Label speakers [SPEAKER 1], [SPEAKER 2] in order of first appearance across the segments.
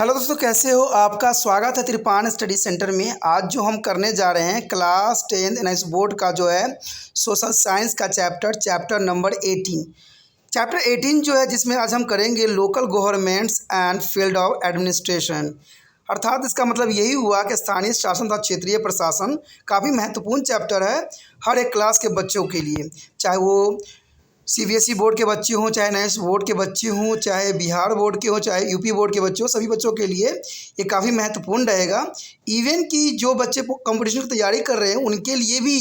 [SPEAKER 1] Hello दोस्तों, कैसे हो? आपका स्वागत है त्रिपान स्टडी सेंटर में। आज जो हम करने जा रहे हैं क्लास 10 एनआईएस बोर्ड का जो है सोशल साइंस का चैप्टर नंबर 18। चैप्टर 18 जो है जिसमें आज हम करेंगे local governments and field of administration. अर्थात इसका मतलब यही हुआ कि स्थानीय शासन तथा क्षेत्रीय प्रशासन काफ़ी महत्वपूर्ण चैप्टर है हर एक क्लास के बच्चों के लिए, चाहे वो सीबीएसई बोर्ड के बच्चे हों, चाहे एनआईएस बोर्ड के बच्चे हों, चाहे बिहार बोर्ड के हों, चाहे यूपी बोर्ड के बच्चे हों। सभी बच्चों के लिए ये काफ़ी महत्वपूर्ण रहेगा। इवन कि जो बच्चे कंपटीशन की तैयारी कर रहे हैं उनके लिए भी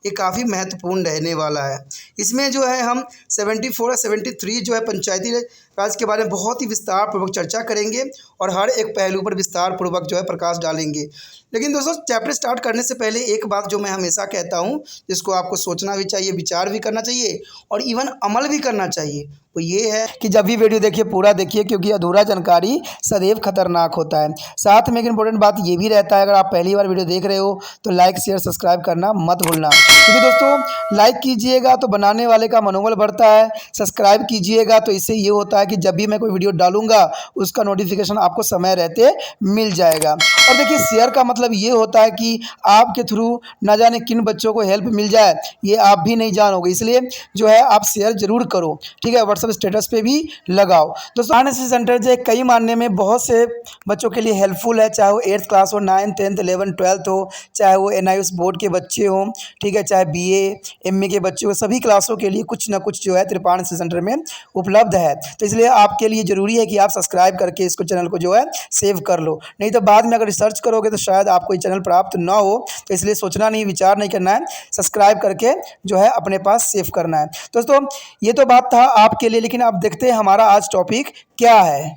[SPEAKER 1] ये काफ़ी महत्वपूर्ण रहने वाला है। इसमें जो है हम 74 और 73 जो है पंचायती राज के बारे में बहुत ही विस्तार पूर्वक चर्चा करेंगे और हर एक पहलू पर विस्तार पूर्वक जो है प्रकाश डालेंगे। लेकिन दोस्तों, चैप्टर स्टार्ट करने से पहले एक बात जो मैं हमेशा कहता हूँ, जिसको आपको सोचना भी चाहिए, विचार भी करना चाहिए और इवन अमल भी करना चाहिए, वो ये है कि जब भी वीडियो देखिए पूरा देखिए, क्योंकि अधूरा जानकारी सदैव खतरनाक होता है। साथ में एक इंपॉर्टेंट बात ये भी रहता है, अगर आप पहली बार वीडियो देख रहे हो तो लाइक शेयर सब्सक्राइब करना मत भूलना, क्योंकि दोस्तों लाइक कीजिएगा तो बनाने वाले का मनोबल बढ़ता है, सब्सक्राइब कीजिएगा तो इससे ये होता है कि जब भी मैं कोई वीडियो डालूंगा उसका नोटिफिकेशन आपको समय रहते मिल जाएगा। और देखिए, शेयर का मतलब ये होता है कि आपके थ्रू ना जाने किन बच्चों को हेल्प मिल जाए, ये आप भी नहीं जानोगे, इसलिए जो है आप शेयर जरूर करो, ठीक है। व्हाट्सएप स्टेटस पे भी लगाओ। दोस्तों, एनआईएस सेंटर जो है कई मानने में बहुत से बच्चों के लिए हेल्पफुल है, चाहे वो 8th क्लास हो, 9th 10th 11th 12th हो, चाहे वो एनआईएस बोर्ड के बच्चे हों, ठीक है, चाहे बीए एमए के बच्चे हो, सभी क्लासों के लिए कुछ ना कुछ जो है त्रिपान सेंटर में उपलब्ध है। तो इसलिए आपके लिए ज़रूरी है कि आप सब्सक्राइब करके इसको चैनल को जो है सेव कर लो, नहीं तो बाद में अगर रिसर्च करोगे तो शायद आपको ये चैनल प्राप्त ना हो। तो इसलिए सोचना नहीं, विचार नहीं करना है, सब्सक्राइब करके जो है अपने पास सेव करना है। दोस्तों, ये तो बात था आपके लिए, लेकिन आप देखते हैं हमारा आज टॉपिक क्या है।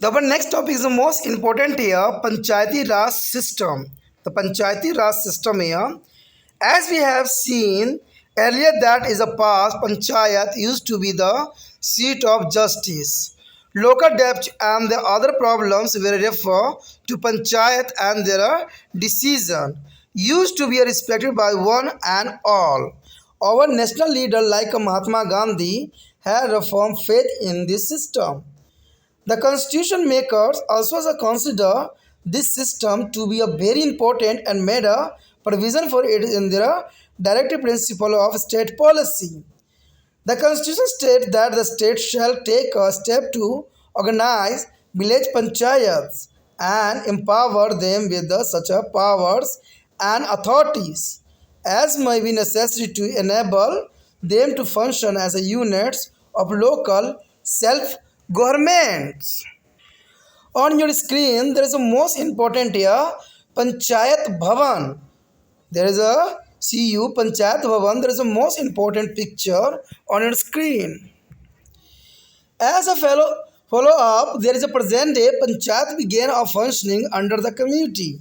[SPEAKER 1] The next topic is the most important here, Panchayati Raj system. The Panchayati Raj system here, as we have seen earlier, that is a past, Panchayat used to be the seat of justice. Local debt and the other problems were referred to Panchayat and their decision used to be respected by one and all. Our national leader like Mahatma Gandhi had a firm faith in this system. The constitution makers also consider this system to be a very important and made a provision for it in their directive principle of state policy. The constitution states that the state shall take a step to organize village panchayats and empower them with such powers and authorities as may be necessary to enable them to function as a units of local self-governments. On your screen, there is a most important here, Panchayat Bhavan. There is a CU Panchayat Bhavan. There is a most important picture on your screen. As a follow-up, there is a present day Panchayat began of functioning under the community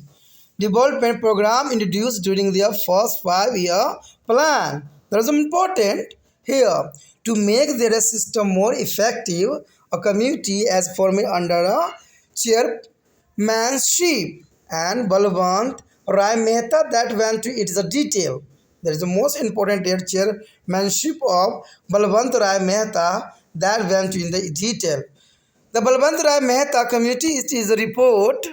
[SPEAKER 1] development program introduced during their first 5-year plan. There is important here to make their system more effective. A community as formed under a chairmanship and Balwant Rai Mehta that went to its detail. There is the most important here, chairmanship of Balwant Rai Mehta that went in the detail. The Balwant Rai Mehta committee is a report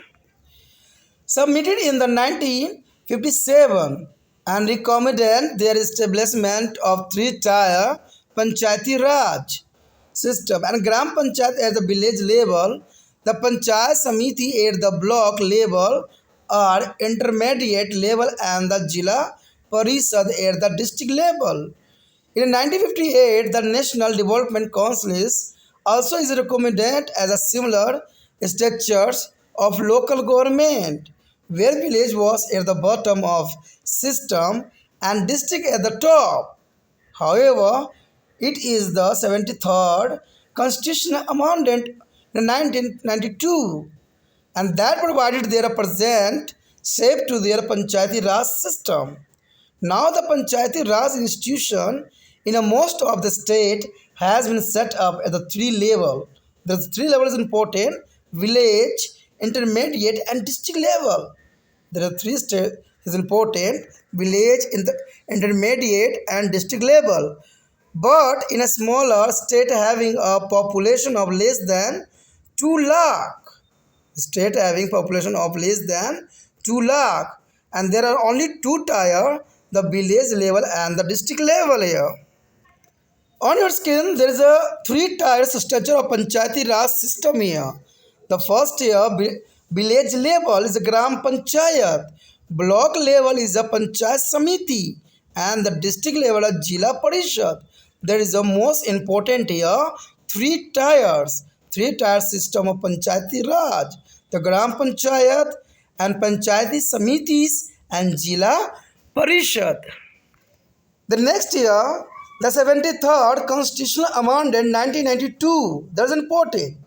[SPEAKER 1] submitted in the 1957 and recommended their establishment of 3-tier Panchayati Raj system and Gram Panchayat at the village level, the Panchayat Samiti at the block level or intermediate level, and the Zila Parishad at the district level. In 1958, the National Development Councils also is recommended as a similar structures of local government, where village was at the bottom of system and district at the top. However, it is the 73rd Constitutional Amendment in 1992, and that provided their present shape to their Panchayati Raj system. Now the Panchayati Raj institution in a most of the state has been set up at the 3 level. The 3 level is important: village, intermediate and district level. There are 3 states is important: village, intermediate and district level. But in a smaller state having a population of less than 2 lakh, State having population of less than 2 lakh, and there are only two tier, the village level and the district level here. On your screen, there is a three-tier structure of Panchayati Raj system here. The first tier, village level, is a Gram Panchayat. Block level is a Panchayat Samiti. And the district level is Zila Parishad. There is a most important here, three tiers. Three-tier system of Panchayati Raj. The Gram Panchayat and Panchayati Samitis and Zila Parishad. The next year, the 73rd Constitutional Amendment 1992, that's important.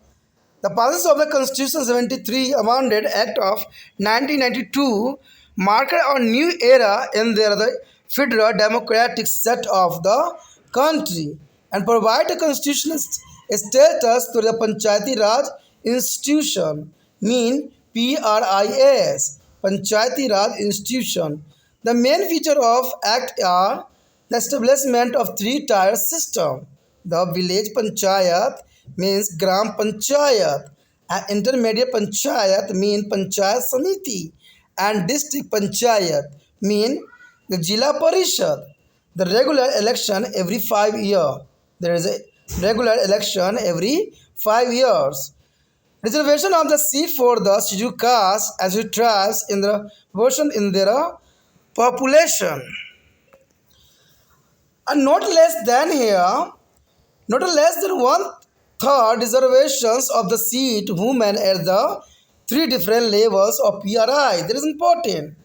[SPEAKER 1] The passage of the Constitution 73 Amendment Act of 1992 marked a new era in the federal democratic set of the country and provide a constitutional status to the Panchayati Raj institution, mean PRIS, Panchayati Raj institution. The main feature of Act are the establishment of three-tier system. The village panchayat means Gram Panchayat, and intermediate panchayat mean Panchayat Samiti, and district panchayat mean the Zila Parishad. The regular election every 5 years. There is a regular election every 5 years. Reservation of the seat for the scheduled caste as it tribes in the proportion in their population. And not less than here, not less than one third reservations of the seat women at the three different levels of PRI. That is important.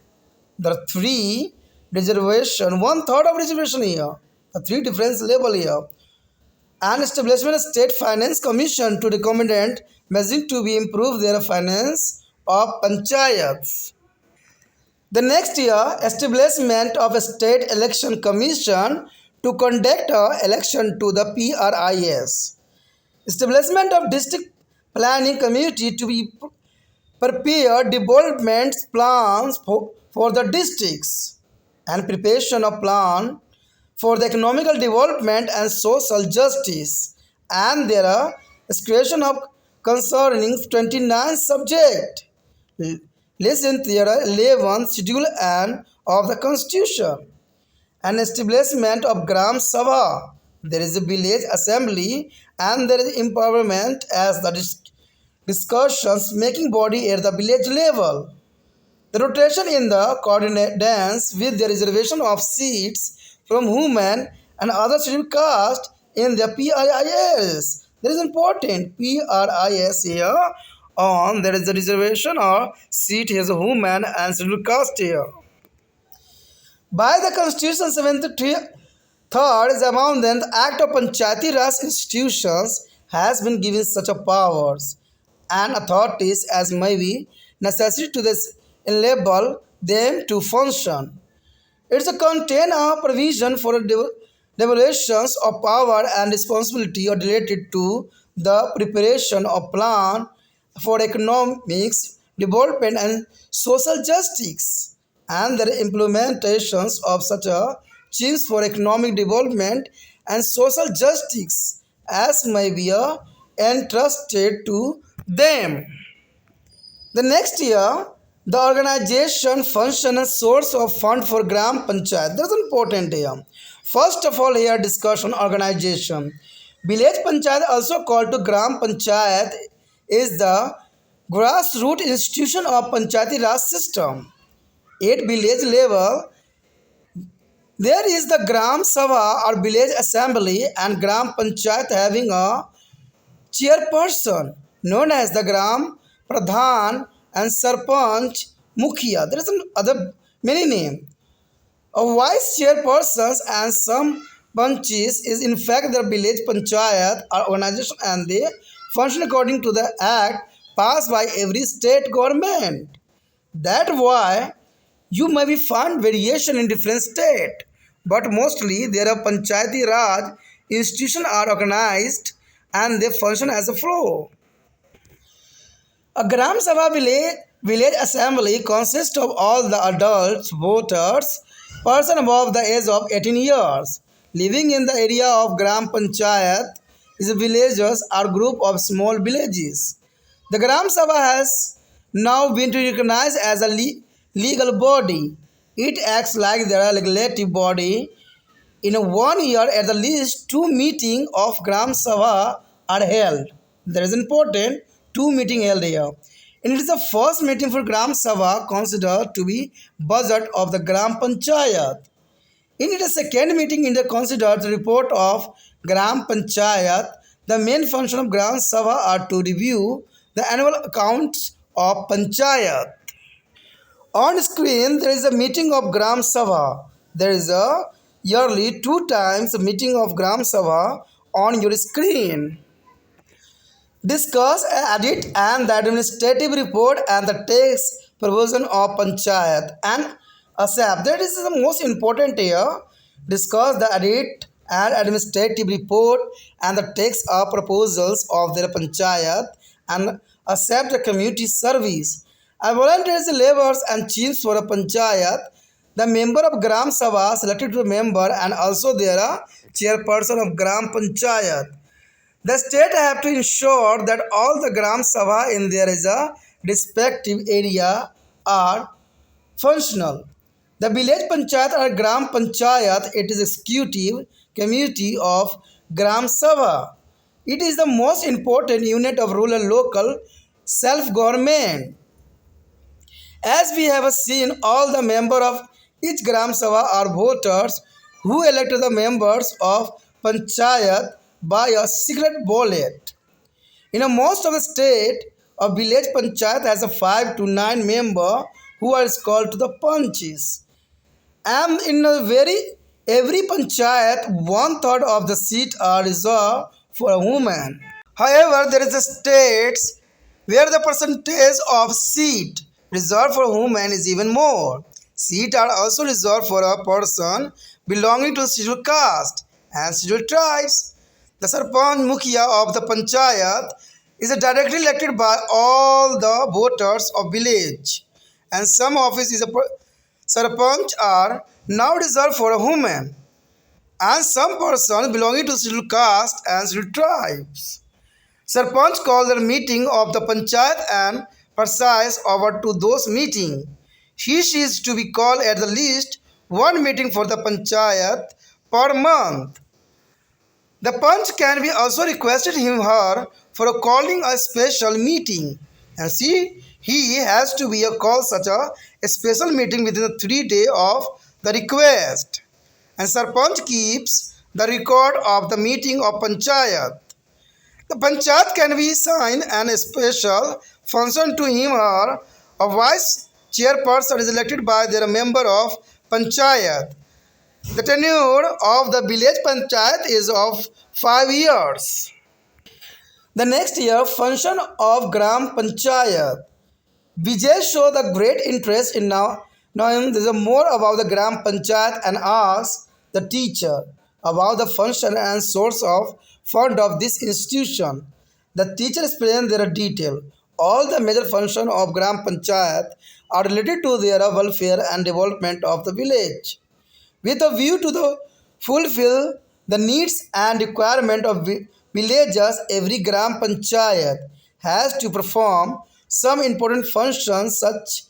[SPEAKER 1] There are three reservation, one third of reservation here, the three different level here. And establishment of state finance commission to recommend measures to be improve their finance of panchayats. The next year, establishment of a state election commission to conduct an election to the PRIS. Establishment of district planning committee to be prepare development plans for the districts and preparation of plan for the economical development and social justice, and there are creation of concerning 29 subject. Listen to the 11th schedule and of the constitution. An establishment of Gram Sabha. There is a village assembly and there is empowerment as the discussions making body at the village level. The rotation in the coordinates with the reservation of seats from women and other scheduled caste in the PIIS. That is important. PRIS here on there is a reservation or seat as a woman and scheduled caste here. By the Constitution 73rd is among them, the Act of Panchayati Raj institutions has been given such a powers and authorities as may be necessary to enable them to function. It contains a provision for devolutions of power and responsibility related to the preparation of plan for economics, development and social justice and the implementations of such a change for economic development and social justice as may be entrusted to them. The next year, the organization, function and source of fund for Gram Panchayat. That's important here. First of all, here discussion organization. Village Panchayat, also called to Gram Panchayat, is the grassroots institution of Panchayati Raj system. At village level, there is the Gram Sabha or village assembly and Gram Panchayat having a chairperson known as the Gram Pradhan and Sarpanch Mukhiya. There is other many names. A vice chairpersons and some bunches is in fact the village panchayat or organization and they function according to the act passed by every state government. That's why you may be find variation in different state, but mostly there are Panchayati Raj institutions are organized and they function as a flow. A Gram Sabha village assembly consists of all the adults, voters, person above the age of 18 years, living in the area of Gram Panchayat is villagers or group of small villages. The Gram Sabha has now been recognized as a legal body. It acts like the legislative body. In 1 year, at the least 2 meetings of Gram Sabha are held. That is important. 2 meetings held here. And it is the first meeting for Gram Sabha considered to be budget of the Gram Panchayat. In its second meeting, in the considered report of Gram Panchayat, the main function of Gram Sabha are to review the annual accounts of Panchayat. On screen, there is a meeting of Gram Sabha. There is a yearly 2 times meeting of Gram Sabha on your screen. Discuss, edit, and the administrative report and the text provision of Panchayat and accept. That is the most important here. Discuss the edit and administrative report and the text of proposals of their Panchayat and accept the community service. A volunteers labors and chiefs for a Panchayat. The member of Gram Sabha selected to a member and also there are chairperson of Gram Panchayat. The state have to ensure that all the Gram Sabha in their is a respective area are functional. The village Panchayat or Gram Panchayat, it is executive committee of Gram Sabha. It is the most important unit of rural local self-government. As we have seen, all the members of each Gram Sabha are voters who elect the members of Panchayat by a secret ballot. In a most of the state, a village Panchayat has a 5 to 9 member who are called to the Panchis. And in every Panchayat, 1/3 of the seat are reserved for a woman. However, there is a states where the percentage of seat reserved for women is even more. Seats are also reserved for a person belonging to scheduled caste and scheduled tribes. The Sarpanch Mukhiya of the Panchayat is directly elected by all the voters of village, and some offices of Sarpanch are now reserved for a woman and some persons belonging to scheduled caste and scheduled tribes. Sarpanch calls the meeting of the Panchayat and presides over to those meetings. She is to be called at the least 1 meeting for the Panchayat per month. The Panch can be also requested him her for calling a special meeting, and he has to be a call such a special meeting within the 3 days of the request. And Sarpanch keeps the record of the meeting of Panchayat. The Panchayat can be assigned an special function to him or a vice chairperson is elected by their member of Panchayat. The tenure of the village Panchayat is of 5 years. The next year, function of Gram Panchayat. Vijay showed the great interest in knowing more about the Gram Panchayat and asked the teacher about the function and source of fund of this institution. The teacher explained their detail. All the major functions of Gram Panchayat are related to their welfare and development of the village. With a view to fulfill the needs and requirement of villagers, every Gram Panchayat has to perform some important functions such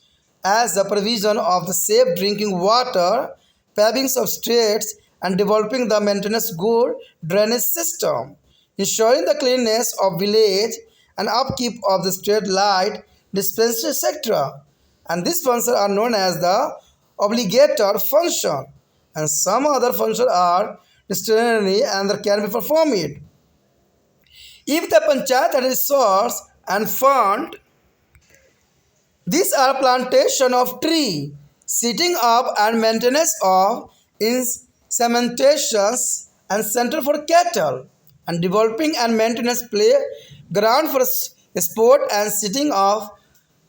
[SPEAKER 1] as the provision of the safe drinking water, paving of streets, and developing the maintenance good drainage system, ensuring the cleanliness of village and upkeep of the street light dispensary, etc. And these functions are known as the obligatory function, and some other functions are discretionary and that can be performed. If the Panchayat has resource and fund, these are plantation of tree, setting up and maintenance of insementations and center for cattle, and developing and maintenance play ground for sport and setting off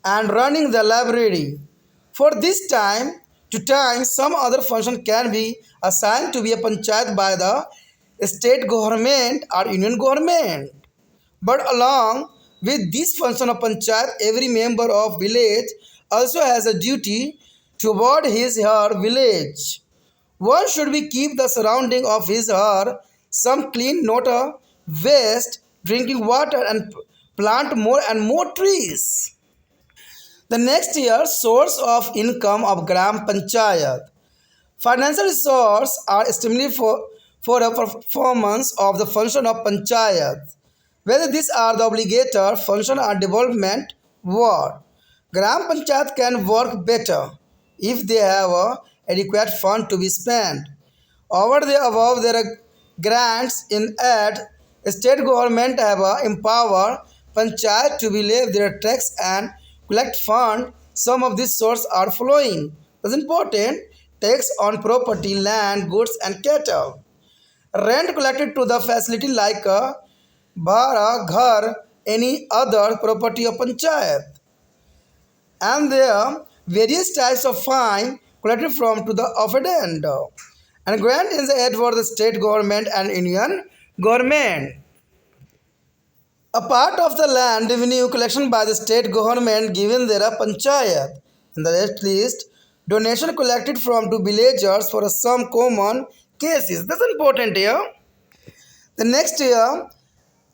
[SPEAKER 1] and running the library. For this time to time, some other function can be assigned to be a Panchayat by the state government or union government. But along with this function of Panchayat, every member of village also has a duty toward his her village. One should be keep the surrounding of his her some clean, not a waste, drinking water and plant more and more trees. The next year, source of income of Gram Panchayat. Financial resources are estimated for the performance of the function of Panchayat. Whether these are the obligator function or development work. Gram Panchayat can work better if they have a adequate fund to be spent. Over the above, there are grants in aid. State government have empower panchayat to believe their tax and collect fund. Some of these sources are following. That's important. Tax on property, land, goods and cattle. Rent collected to the facility like a bhara, ghar, any other property of panchayat. And there are various types of fine collected from to the offendant. And grant is aid for the state government and union government. A part of the land revenue collection by the state government given there a panchayat. In the rest list, donation collected from two villagers for some common cases. That's important here. The next year,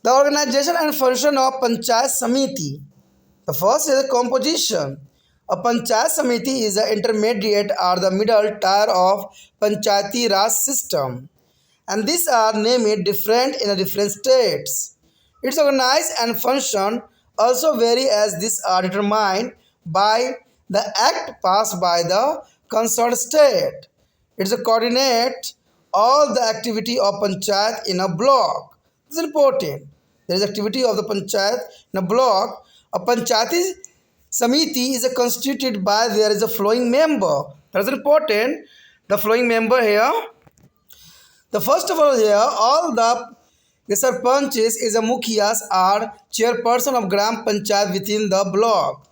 [SPEAKER 1] the organization and function of Panchayat Samiti. The first is the composition. A Panchayat Samiti is the intermediate or the middle tier of Panchayati Raj system. And these are named different in the different states. Its organize and function also vary as these are determined by the act passed by the concerned state. It's a coordinate all the activity of panchayat in a block. This is important. There is activity of the panchayat in a block. A panchayati samiti is constituted by there is a flowing member. That is important. The flowing member here. The first of all here, all the sarpanches is a mukhias are chairperson of gram panchayat within the block.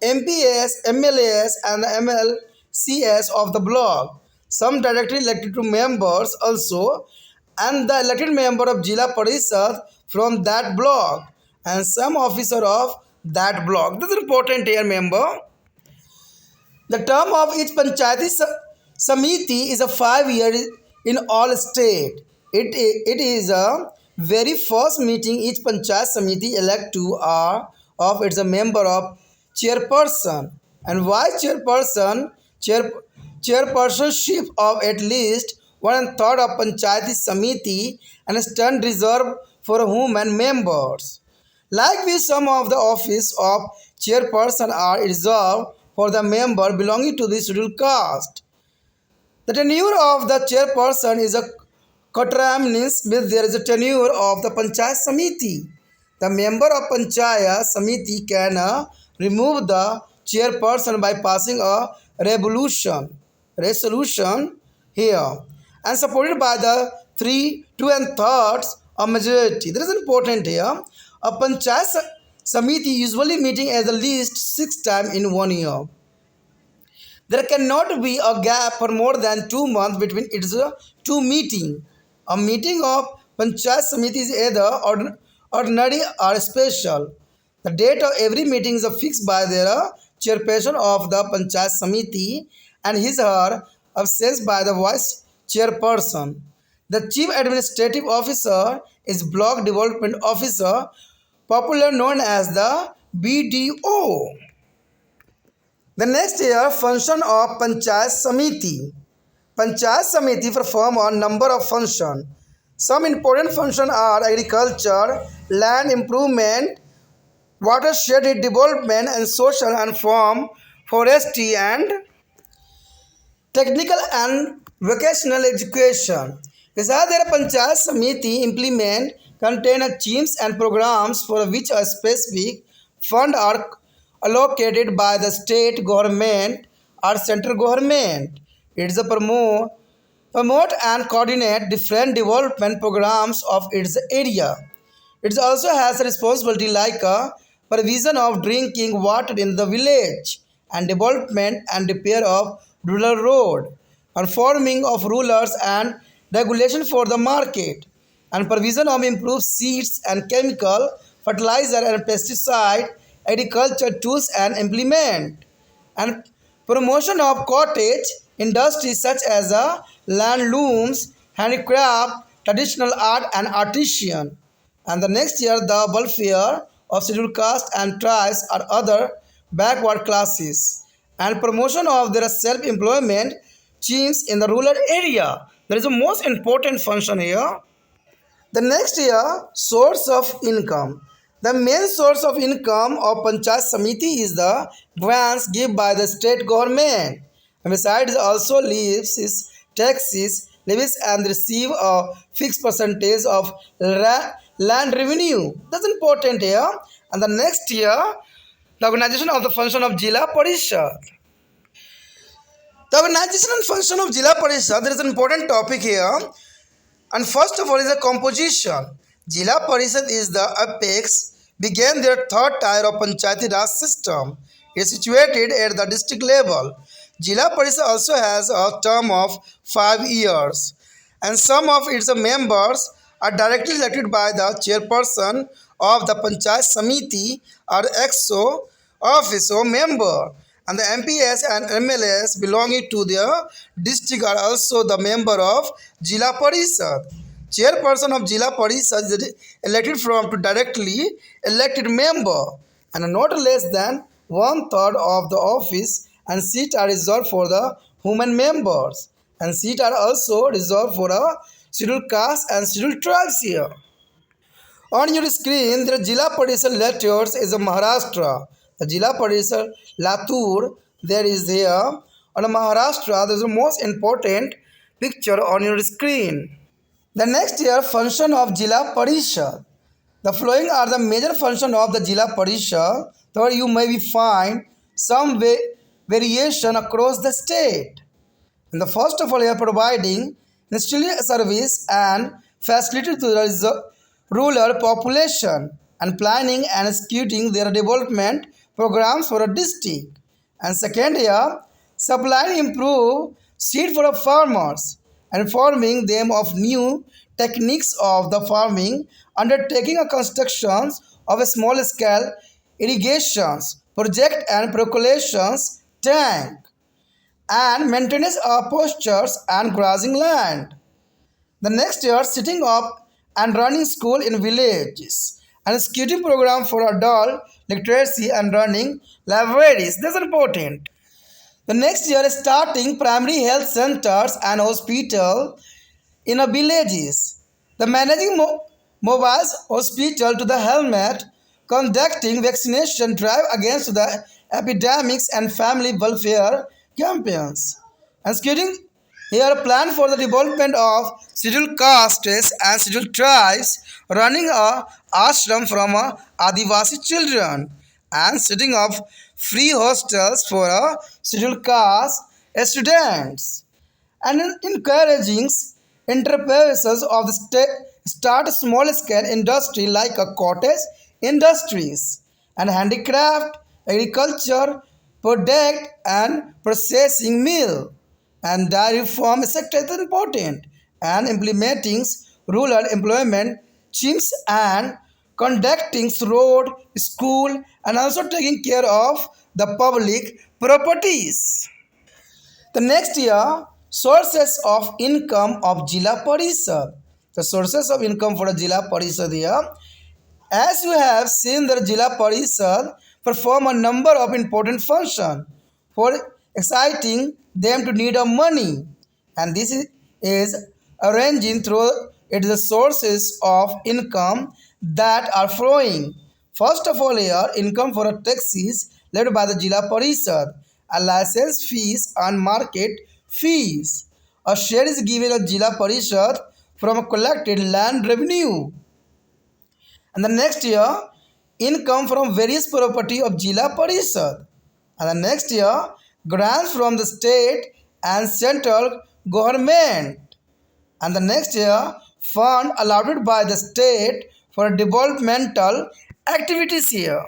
[SPEAKER 1] MPs, MLAs and the MLCs of the block. Some directly elected to members also and the elected member of Zila Parishad from that block and some officer of that block. This is important here member. The term of each Panchayati Samiti is a 5-year in all state. It is a very first meeting each Panchayat Samiti elect to are of its a member of chairperson and vice chairperson chairpersonship of at least 1/3 of Panchayati Samiti and stand reserved for women members. Likewise, some of the office of chairperson are reserved for the member belonging to the scheduled caste. The tenure of the chairperson is a coterminous with there is a tenure of the Panchayat Samiti. The member of Panchayat Samiti can remove the chairperson by passing a resolution here and supported by the 2/3 of majority. That is important here. A Panchayat Samiti usually meeting at the least 6 times in 1 year. There cannot be a gap for more than 2 months between its two meetings. A meeting of Panchayat Samiti is either ordinary or special. The date of every meeting is fixed by the chairperson of the Panchayat Samiti and his or her absence by the vice chairperson. The chief administrative officer is block development officer, popularly known as the BDO. The next year, function of Panchayat Samiti. Panchayat Samiti perform a number of functions. Some important functions are agriculture, land improvement, watershed development and social and farm, forestry and technical and vocational education. Besides, there Panchayat Samiti implement contain schemes and programs for which a specific fund are allocated by the state government or central government. It is a promote and coordinate different development programs of its area. It also has a responsibility like a provision of drinking water in the village and development and repair of rural road and forming of rulers and regulation for the market and provision of improved seeds and chemical fertilizer and pesticide agriculture tools and implement and promotion of cottage industries such as land looms, handicraft, traditional art and artisan. And the next year, the welfare of scheduled caste and tribes or other backward classes and promotion of their self-employment schemes in the rural area. That is the most important function here. The next year, source of income. The main source of income of Panchayat Samiti is the grants given by the state government. And besides, also leaves its taxes, levies and receive a fixed percentage of land revenue. That's important here. And the next year, the organization of the function of Zila Parishad. The organization and function of Zila Parishad, there is an important topic here. And first of all is the composition. Zila Parishad is the apex, began their third tier of Panchayati Raj system. It is situated at the district level. Zila Parishad also has a term of 5 years, and some of its members are directly elected by the chairperson of the Panchayat Samiti or exo officio member, and the MPs and MLAs belonging to their district are also the member of Zila Parishad. Chairperson of Zila Parishad is elected from to directly elected member, and not less than one-third of the office and seats are reserved for the women members, and seats are also reserved for the scheduled caste and scheduled tribes here. On your screen, the Zila Parishad letters is a Maharashtra. The Zila Parishad Latur, there is here. On a Maharashtra, there is the most important picture on your screen. The next year, function of Zila Parishad. The following are the major functions of the Zila Parishad, though you may find some variation across the state. And the first of all, they are providing institutional service and facility to the rural population and planning and executing their development programs for a district. And second here, supplying improved seed for the farmers and informing them of new techniques of the farming, undertaking a constructions of a small scale irrigations project and percolations tank and maintenance of postures and grazing land. The next year, setting up and running school in villages and executing program for adult literacy and running libraries. That's important. The next year, starting primary health centers and hospital in a villages. The managing mobile hospital to the helmet, conducting vaccination drive against the epidemics and family welfare campaigns. And scheduling here a plan for the development of scheduled castes and scheduled tribes, running a ashram from Adivasi children, and setting up free hostels for scheduled caste students, and encouraging enterprises of the state start small scale industry like a cottage industries and handicraft, agriculture, product and processing mill and dairy farm sector is important, and implementing rural employment schemes and conducting road, school and also taking care of the public properties. The next year, sources of income of Zila Parishad. The sources of income for the Zila Parishad here. As you have seen, the Zila Parishad perform a number of important functions for exciting them to need of money, and this is arranging through its the sources of income that are flowing. First of all, here income for a taxis led by the Zila Parishad, a license fees and market fees. A share is given to Zila Parishad from a collected land revenue. And the next year, income from various property of Zila Parishad. And the next year, grants from the state and central government. And the next year, fund allotted by the state for developmental activities here.